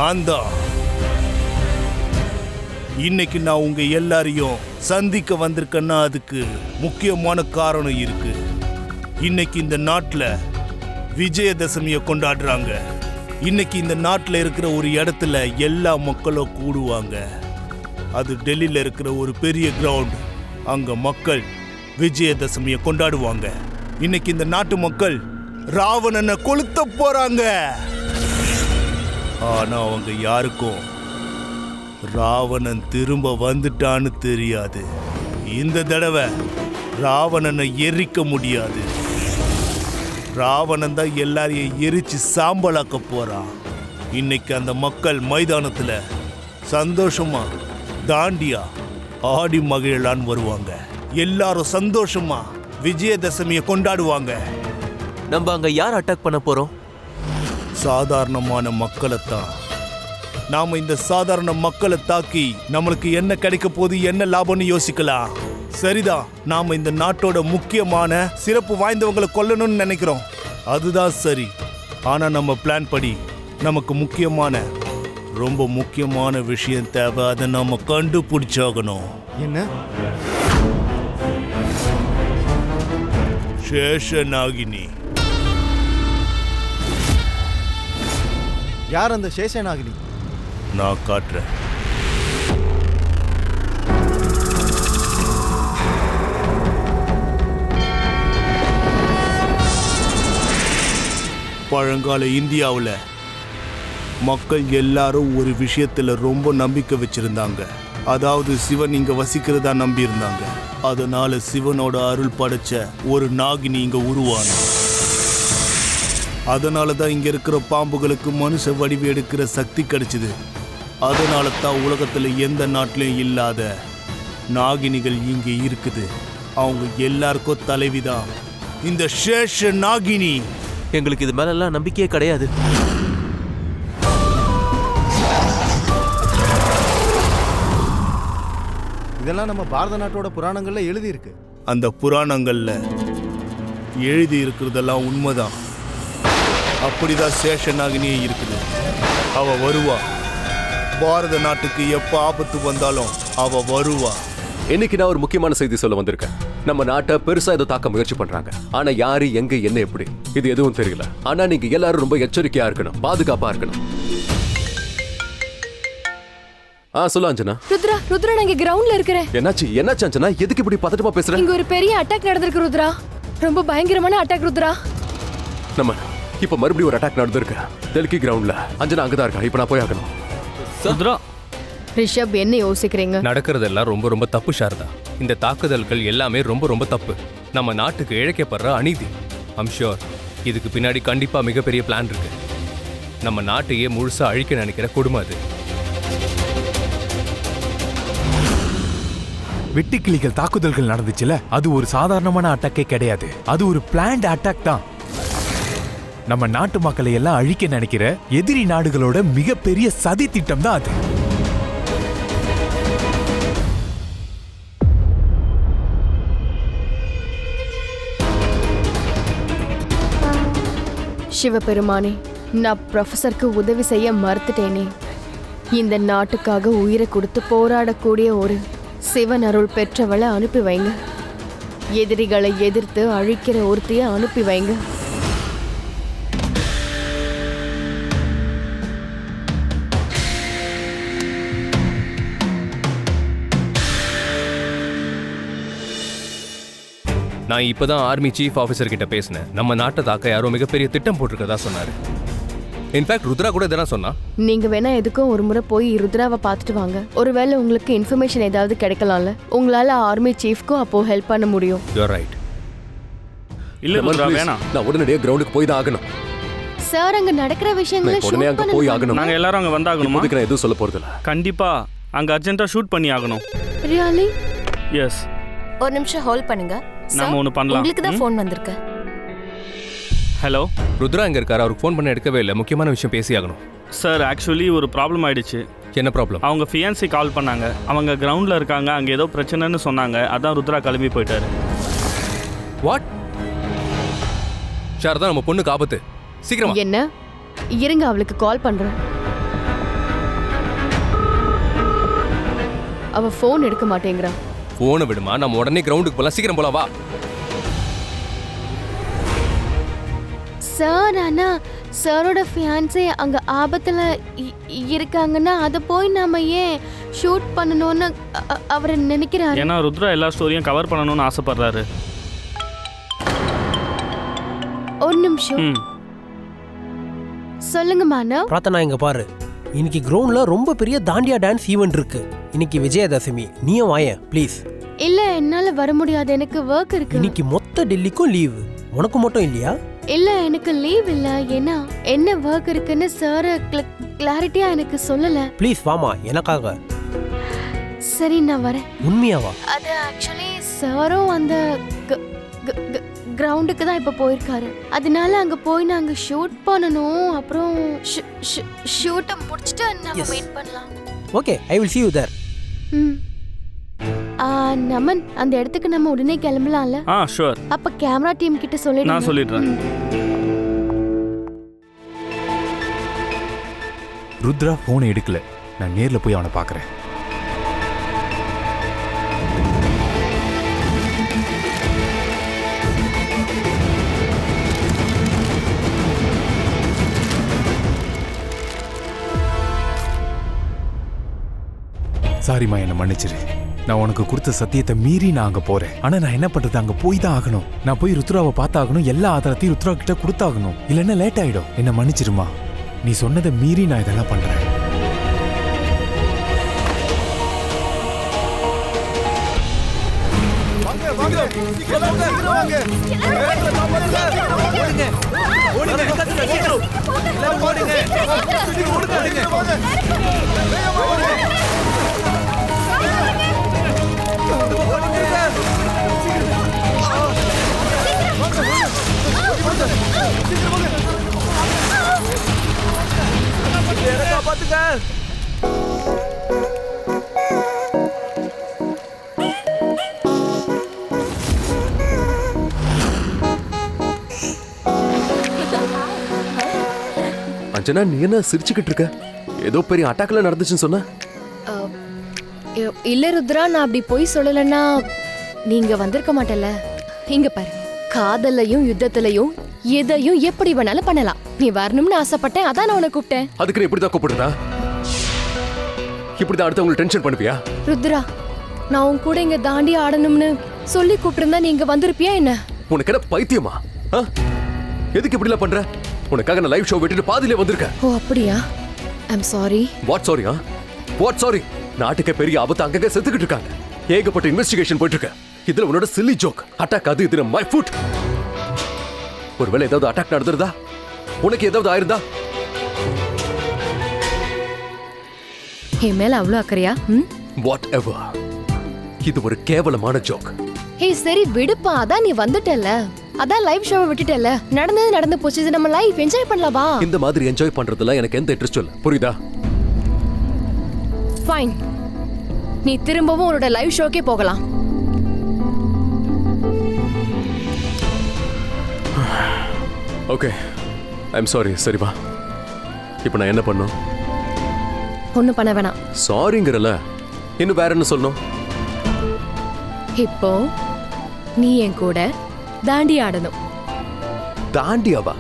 நான் தான். இன்னைக்கு நான் உங்க எல்லாரையும் சந்திக்க வந்திருக்கேன்னா அதுக்கு முக்கியமான காரணம் இருக்கு. இன்னைக்கு இந்த நாட்டுல விஜயதசமியை கொண்டாடுறாங்க. இன்னைக்கு இந்த நாட்டுல இருக்கிற ஒரு இடத்துல எல்லா மக்களும் கூடுவாங்க. அது டெல்லியில இருக்கிற ஒரு பெரிய கிரவுண்ட். அங்க மக்கள் விஜயதசமியை கொண்டாடுவாங்க. இன்னைக்கு இந்த நாட்டு மக்கள் ராவணனை கொளுத்த போறாங்க. ஆனா அவங்க யாருக்கும் ராவணன் திரும்ப வந்துட்டான்னு தெரியாது. இந்த தடவை ராவணனை எரிக்க முடியாது. ராவணன் தான் எல்லாரையும் எரிச்சு சாம்பலாக்க போறான். இன்னைக்கு அந்த மக்கள் மைதானத்துல சந்தோஷமா தாண்டியா ஆடி மகிழலான்னு வருவாங்க. எல்லாரும் சந்தோஷமா விஜயதசமியை கொண்டாடுவாங்க. நம்ம அங்க யார் அட்டாக் பண்ண போறோம்? சாதாரணமான மக்களைத்தான். நாம இந்த சாதாரண மக்களை தாக்கி நம்மளுக்கு என்ன கிடைக்க போகுது, என்ன லாபம்னு யோசிக்கலாம். சரிதான், நாம இந்த நாட்டோட முக்கியமான சிறப்பு வாய்ந்தவங்களை கொல்லணும்னு நினைக்கிறோம். அதுதான் சரி. ஆனா நம்ம பிளான் படி நமக்கு ரொம்ப முக்கியமான விஷயம் தேவை. அதை நாம கண்டுபிடிச்சாகணும். என்ன? சேஷநாகினி. யார் அந்த சேஷநாகினி? நான் காட்டுறேன். பழங்கால இந்தியாவில் மக்கள் எல்லாரும் ஒரு விஷயத்துல ரொம்ப நம்பிக்கை வச்சிருந்தாங்க. அதாவது சிவன் இங்க வசிக்கிறதா நம்பி இருந்தாங்க. அதனால சிவனோட அருள் படைச்ச ஒரு நாகினி இங்க உருவான. அதனாலதான் இங்க இருக்கிற பாம்புகளுக்கு மனுஷ வடிவு எடுக்கிற சக்தி கிடைச்சது. அதனால தான் உலகத்துல எந்த நாட்டிலையும் இல்லாத நாகினிகள் இங்க இருக்குது. அவங்க எல்லாருக்கும் தலைவிதான் இந்த சேஷ நாகினி. எங்களுக்கு இது மேல எல்லாம் நம்பிக்கையே கிடையாது. இதெல்லாம் நம்ம பாரத நாட்டோட புராணங்கள்ல எழுதி இருக்கு. அந்த புராணங்கள்ல எழுதி இருக்கிறதெல்லாம் உண்மைதான். அப்படிதான் சேஷநாகினியே இருக்குது. அவ வருவா. பாரத நாட்டுக்கு எப்ப ஆபத்து வந்தாலும் அவ வருவா. இன்னைக்கு நான் ஒரு முக்கியமான செய்தி சொல்ல வந்திருக்கேன். நம்ம நாட்டை பெருசா ஏதோ தாக்க முயற்சி பண்றாங்க. ஆனா யாரு, எங்க, என்ன, எப்படி இது எதுவும் தெரியல. ஆனா நீங்க எல்லாரும் ரொம்ப எச்சரிக்கையா இருக்கணும், பாதுகாப்பா இருக்கணும். சொல்லு அஞ்சனா. ருத்ரா நான் இங்க கிரவுண்ட்ல இருக்கறேன். என்னாச்சு அஞ்சனா? எதுக்கு இப்படி பதட்டமா பேசுற? இங்க ஒரு பெரிய அட்டாக் நடந்திருக்கு ருத்ரா. ரொம்ப பயங்கரமான அட்டாக் ருத்ரா. நம்ம இப்ப மறுபடியும் ஒரு அட்டாக் நடந்திருக்கு டெல்லி கிரவுண்ட்ல. அஞ்சனா அங்கதான் இருக்கா. இப்ப நான் போய் ஆகணும். ருத்ரா, ரிஷப் என்ன யோசிக்கிறீங்க? நடக்கிறதெல்லாம் ரொம்ப தப்பு சாரதா. இந்த தாக்குதல்கள் எல்லாமே ரொம்ப தப்பு. நம்ம நாட்டுக்கு இழைக்கப்படுற அநீதி. ஐம் ஷூர் இதுக்கு பின்னாடி கண்டிப்பா மிகப்பெரிய பிளான் இருக்கு. நம்ம நாட்டையே முழுசா அழிக்க நினைக்கிற கொடுமை அது. வெட்டுக்கிளிகள் தாக்குதல்கள் நடந்துச்சுல, அது ஒரு சாதாரணமான அட்டாக்கே கிடையாது. அது ஒரு பிளான்ட் அட்டாக் தான். நம்ம நாட்டு மக்களை எல்லாம் அழிக்க நினைக்கிற எதிரி நாடுகளோட மிகப்பெரிய சதி திட்டம் தான் அது. சிவபெருமானே, நான் ப்ரொஃபஸருக்கு உதவி செய்ய மறுத்துட்டேனே. இந்த நாட்டுக்காக உயிரை கொடுத்து போராடக்கூடிய ஒரு சிவன் அருள் பெற்றவளை அனுப்பி வைங்க. எதிரிகளை எதிர்த்து அழிக்கிற ஒருத்தைய அனுப்பி வைங்க. நான் இப்பதான் ஆர்மி சீஃப் ஆஃபீஸர் கிட்ட பேசினேன். நம்ம நாட்டை தாக்க யாரோ மிகப்பெரிய திட்டம் போட்டிருக்கதா சொன்னாரு. இன்ஃபேக்ட் ருத்ரா கூட இதெல்லாம் சொன்னா. நீங்க வேணா எதுக்கும் ஒரு முறை போய் ருத்ராவை பார்த்துட்டு வாங்க. ஒருவேளை உங்களுக்கு இன்ஃபர்மேஷன் ஏதாவது கிடைக்கலாம்ல. உங்களால ஆர்மி சீஃப்க்கும் அப்போ ஹெல்ப் பண்ண முடியும். You are right. இல்ல ருத்ரா வேணாம். நான் உடனடியே கிரவுண்டுக்கு போய் தான் ஆகணும். சார், அங்க நடக்கிற விஷயங்களை உடனே அங்க போய் ஆகணும். நாங்க எல்லாரும் அங்க வந்தாகணுமா? இதுக்கு நான் எதுவும் சொல்ல போறது இல்ல. கண்டிப்பா அங்க அர்ஜென்ட்டா ஷூட் பண்ணி ஆகணும். ரியலி? எஸ். ஒரு நிமிஷம் ஹோல்ட் பண்ணுங்க. நாம ஒன்னு பண்ணலாம். உங்களுக்கு தான் ஃபோன் வந்திருக்கு. ஹலோ, ருத்ரா எங்க இருக்காரு? அவருக்கு ஃபோன் பண்ண எடுக்கவே இல்லை. முக்கியமான விஷயம் பேசி ஆகணும். சார், ஆக்சுவலி ஒரு ப்ராப்ளம் ஆயிடுச்சு. என்ன ப்ராப்ளம்? அவங்க ஃபியான்சி கால் பண்ணாங்க. அவங்க கிரவுண்ட்ல இருக்காங்க. அங்க ஏதோ பிரச்சனைன்னு சொன்னாங்க. அதான் ருத்ரா கிளம்பி போயிட்டாரு. வாட்? சாரதா, நம்ம பொண்ணுக்கு ஆபத்து. சீக்கிரமா. என்ன? இருங்க, அவளுக்கு கால் பண்றேன். அவ ஃபோன் எடுக்க மாட்டேங்கிறா. போனை விடுமா, நம்ம உடனே கிரவுண்டுக்கு போலாம். சீக்கிரம் போலாம் வா. சார் ஆனா சாரோட ஃபியான்சே அங்க ஆபத்துல இருக்காங்கன்னா அதை போய் நாம ஏன் ஷூட் பண்ணணும்னு அவர் நினைக்கிறாரு. ஏன்னா ருத்ரா எல்லா ஸ்டோரியும் கவர் பண்ணணும்னு ஆசைப்படுறாரு. ஒரு நிமிஷம் சொல்லுங்க மானவ். பிரார்த்தனா இங்க பாரு, இன்னைக்கு கிரவுண்ட்ல ரொம்ப பெரிய தாண்டியா டான்ஸ் ஈவென்ட் இருக்கு. இன்னைக்கு விஜயதசமி, நீயும் வாயேன் ப்ளீஸ். இல்ல என்னால வர முடியாது, எனக்கு ஒர்க் இருக்கு. இன்னைக்கு மொத்த டெல்லிக்கும் லீவ், உனக்கு மட்டும் இல்லையா? இல்ல எனக்கு லீவ் இல்ல. ஏன்னா என்ன ஒர்க் இருக்குன்னு சார் கிளாரிட்டியா எனக்கு சொல்லல. ப்ளீஸ் வாமா எனக்காக. சரி நான் வரேன். உண்மையாவா? அது ஆக்சுவலி சாரும் அந்த கிரவுண்டுக்கு தான் இப்ப போயிருக்காரு. அதனால அங்க போய் நாங்க ஷூட் பண்ணணும். அப்புறம் ஷூட்டை முடிச்சிட்டு நம்ம வெயிட் பண்ணலாம். Okay, I will see you there. நமன் அந்த இடத்துக்கு நம்ம உடனே கிளம்பலாம்ல? ஷூர். அப்ப கேமரா டீம் கிட்ட சொல்லிடுங்க. நான் சொல்லிடுறேன். ருத்ரா போனை எடுக்கல. நான் நேர்ல போய் அவனை பார்க்கறேன். சாரிம்மா, என்ன மன்னிச்சிரு. நான் உனக்கு கொடுத்த சத்தியத்தை மீறி நான் அங்க போறேன். ஆனா நான் என்ன பண்றது, அங்க போய் தான் ஆகணும். நான் போய் ருத்ராவை பார்த்தாகணும். எல்லா ஆதாரத்தையும் ருத்ரா கிட்ட கொடுத்தாகணும். இல்லைன்னா லேட் ஆயிடும். என்ன மன்னிச்சிருமா. நீ சொன்னதை மீறி நான் இதெல்லாம் பண்றேன். அஞ்சனா, நீ என்ன சிரிச்சுக்கிட்டு இருக்க? ஏதோ பெரிய அட்டாக்ல நடந்துச்சுன்னு சொன்ன. இல்ல ருத்ரா, நான் அப்படி போய் சொல்லலன்னா நீங்க வந்திருக்க மாட்டல. இங்க பாரு, காதல்லையும் யுத்தத்திலையும் எதையும் எப்படி வேணாலும் பண்ணலாம். நீ வரணும்னு ஆசைப்பட்டேன், அதான் நான் உன்னை கூப்பிட்டேன். அதுக்கு நீ இப்படிதான் கூப்பிடுறா? இப்படிதான் அடுத்தவங்களுக்கு டென்ஷன் பண்ணுவியா? ருத்ரா, நான் உன் கூட இங்க தாண்டி ஆடணும்னு சொல்லி கூப்பிட்டிருந்தா நீங்க வந்திருப்பியா என்ன? உனக்கு என்ன பைத்தியமா? எதுக்கு இப்படிலாம் பண்ற? உனக்காக நான் லைவ் ஷோ விட்டுட்டு பாதியிலே வந்திருக்கேன். ஓ அப்படியா? I'm sorry. What sorry? What sorry? நாட்டுக்கே பெரிய ஆபத்து அங்கங்க செத்துக்கிட்டு இருக்காங்க. ஏகப்பட்ட இன்வெஸ்டிகேஷன் போயிட்டு இருக்கு. இதுல உன்னோட சில்லி ஜோக் அட்டாக், அது இது மை ஃபுட். ஒருவேளை ஏதாவது அட்டாக் நடந்துருதா? உனக்கு ஏதாவது ஆயிருந்தா? என் மேல அவ்வளவு அக்கறையா? What ever. இது ஒரு கேவலமான ஜோக். ஹே சரி விடுப்பா, அதான் நீ வந்துட்டல, அதான் லைவ் ஷோவை விட்டுட்டல. நடந்தது நடந்து போச்சு, இது நம்ம லைஃப் என்ஜாய் பண்ணலாம் வா. இந்த மாதிரி என்ஜாய் பண்றதுல எனக்கு எந்த இன்ட்ரெஸ்ட் இல்ல, புரியுதா? ஃபைன், நீ திரும்பவும் உன்னோட லைவ் ஷோக்கே போகலாம். Okay, I'm sorry. சரி வா. இப்போ நான் என்ன பண்ணும்? ஒன்னும் பண்ண வேணாம். சாரிங்கறல, இன்னும் வேற என்ன சொல்லணும்? இப்போ நீ என் கூட தாண்டி ஆடணும். தாண்டியாவா?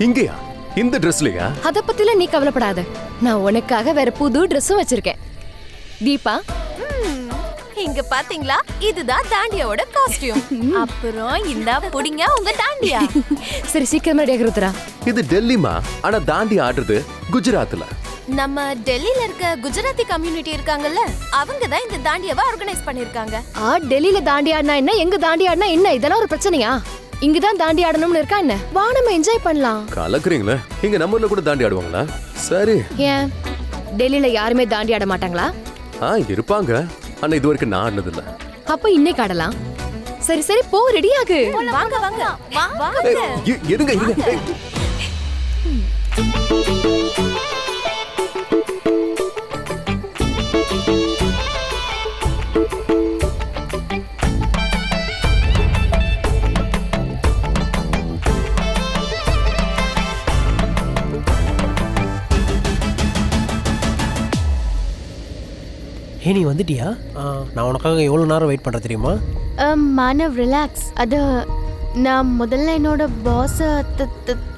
இங்கயா? இந்த ட்ரெஸ்லயா? அத பத்தில நீ கவலைப்படாத, நான் உனக்காக வேற புது ட்ரெஸ்ஸும் வச்சிருக்கேன். தீபா, இங்க பாத்தீங்களா, இதுதான் தாண்டியாவோட காஸ்டியூம். அப்புறம் இந்த புடிங்க உங்க தாண்டியா. சரி சீக்கிரமா ரெடி ஆகுறதுடா. இது டெல்லிமா, ஆனா தாண்டி ஆடுறது குஜராத்ல. நம்ம டெல்லில இருக்க குஜராத்தி கம்யூனிட்டி இருக்காங்கல்ல, அவங்க தான் இந்த தாண்டியாவை ஆர்கனைஸ் பண்ணிருக்காங்க. டெல்லியில தாண்டி ஆடினா என்ன, எங்க தாண்டி ஆடினா என்ன, இதெல்லாம் ஒரு பிரச்சனையா? இங்கதான் தாண்டி ஆடணும்னு இருக்கா என்ன? வா நம்ம என்ஜாய் பண்ணலாம். கலக்குறீங்களே, இங்க நம்ம ஊர்ல கூட தாண்டி ஆடுவாங்களா? சரி. ஏன் டெல்லியில யாருமே தாண்டி ஆட மாட்டாங்களா? இருப்பாங்க, ஆனா இது வரைக்கும் நான் ஆடினது இல்ல. அப்ப இன்னைக்கு ஆடலாம். சரி சரி போ, ரெடி ஆகு. வாங்க வாங்க வாங்க. இருங்க இருங்க. ஹே நீ வந்துட்டியா நான் உனக்காக எவ்வளோ நேரம் வெயிட் பண்ணுறேன் தெரியுமா? மானவ் ரிலாக்ஸ். அது நான் முதல்ல என்னோட பாஸை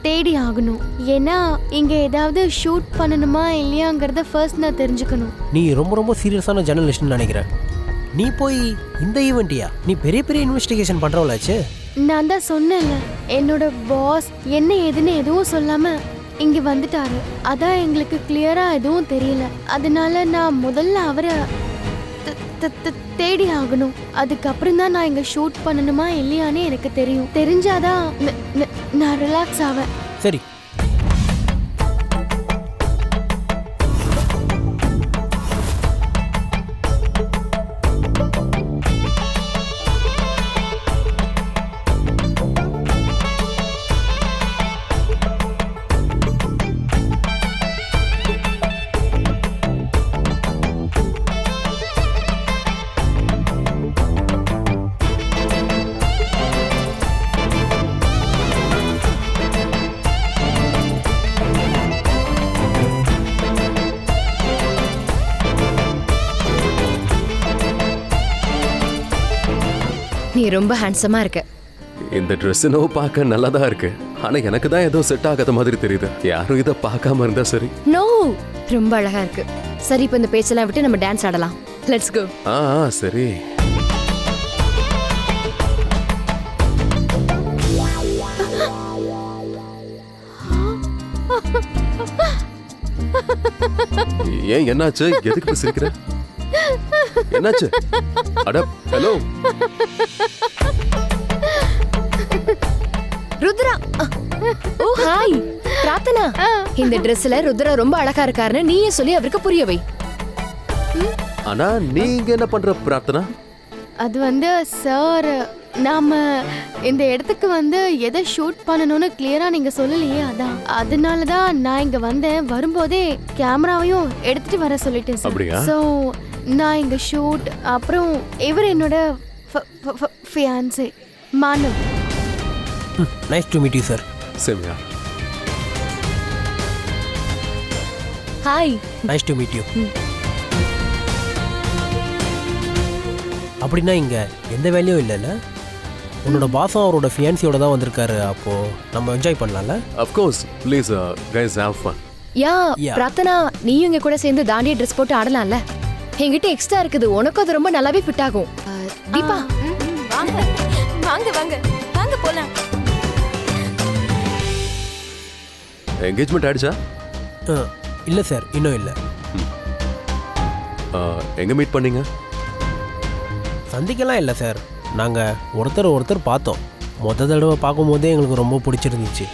தேடி ஆகணும். ஏன்னா இங்கே ஏதாவது ஷூட் பண்ணணுமா இல்லையாங்கிறத ஃபர்ஸ்ட் நான் தெரிஞ்சுக்கணும். நீ ரொம்ப ரொம்ப சீரியஸான ஜேர்னலிஸ்ட்னு நினைக்கிறேன். நீ போய் இந்த ஈவெண்ட்டியா? நீ பெரிய பெரிய இன்வெஸ்டிகேஷன் பண்ணுறவளாச்சு. நான் தான் சொன்னேன்ல, என்னோட பாஸ் என்ன ஏதுன்னு எதுவும் சொல்லாம இங்கே வந்துட்டாரு. அதான் எங்களுக்கு கிளியரா எதுவும் தெரியல. அதனால நான் முதல்ல அவரை தேடி ஆகணும். அதுக்கப்புறம் தான் நான் இங்கே ஷூட் பண்ணணுமா இல்லையான்னு எனக்கு தெரியும். தெரிஞ்சாதான் நான் ரிலாக்ஸ் ஆவேன். சரி. நீ ரொம்ப ஹேண்ட்ஸமா இருக்க. இந்த ட்ரெஸ் என்னவோ பார்க்க நல்லா தான் இருக்கு. ஆனா எனக்கு தான் ஏதோ செட் ஆகாத மாதிரி தெரியுது. யாரும் இதை பார்க்காம இருந்தா சரி. நோ, ரொம்ப அழகா இருக்கு. சரி, இப்போ இந்த பேச்செல்லாம் விட்டு நம்ம டான்ஸ் ஆடலாம். Let's go. சரி. ஏன் என்னாச்சு? எதுக்கு சிரிக்கிற? என்னாச்சு? அட hello Rudra. Oh hi Prarthana. இந்த ட்ரெஸ்ல ருத்ரா ரொம்ப அழகா இருக்காருன்னு நீயே சொல்லி அவருக்கு புரிய வை. ஆனா நீங்க என்ன பண்ற பிரார்த்தனா? அது வந்து சார், நாம இந்த இடத்துக்கு வந்து எதை ஷூட் பண்ணணும்னு கிளியரா நீங்க சொல்லலையே, அதான். அதனால தான் நான் இங்க வந்தேன். வரும்போதே கேமராவையும் எடுத்துட்டு வர சொல்லிட்டேன் சார். ஸோ நான் இங்க ஷூட், அப்புறம் இவர் என்னோட fiance Manav. Nice to meet you sir. சேமியா. Hi. Nice to meet you. அப்படின்னா இங்க எந்த வேலையும் இல்லைல்ல? உன்னோட பாஸும் அவரோட ஃபியான்சியோட தான் வந்திருக்காரு. அப்போ நம்ம என்ஜாய் பண்ணலாம்ல? Of course. Please guys have fun. Yeah Prarthana, நீயும் எங்க கூட சேர்ந்து தாண்டிய ட்ரெஸ் போட்டு ஆடலாம்ல? என்கிட்ட எக்ஸ்ட்ரா இருக்குது, உனக்கு அது ரொம்ப நல்லாவே ஃபிட் ஆகும். தீபா வாங்க வாங்க வாங்க வாங்க போலாம். என்கேஜ்மெண்ட் ஆயிடுச்சா? இல்லை சார், இன்னும் இல்லை. எங்க மீட் பண்ணீங்க? சந்திக்கலாம் இல்லை சார், நாங்கள் ஒருத்தர் பார்த்தோம். மொத்த தடவை பார்க்கும்போதே எங்களுக்கு ரொம்ப பிடிச்சிருந்துச்சு.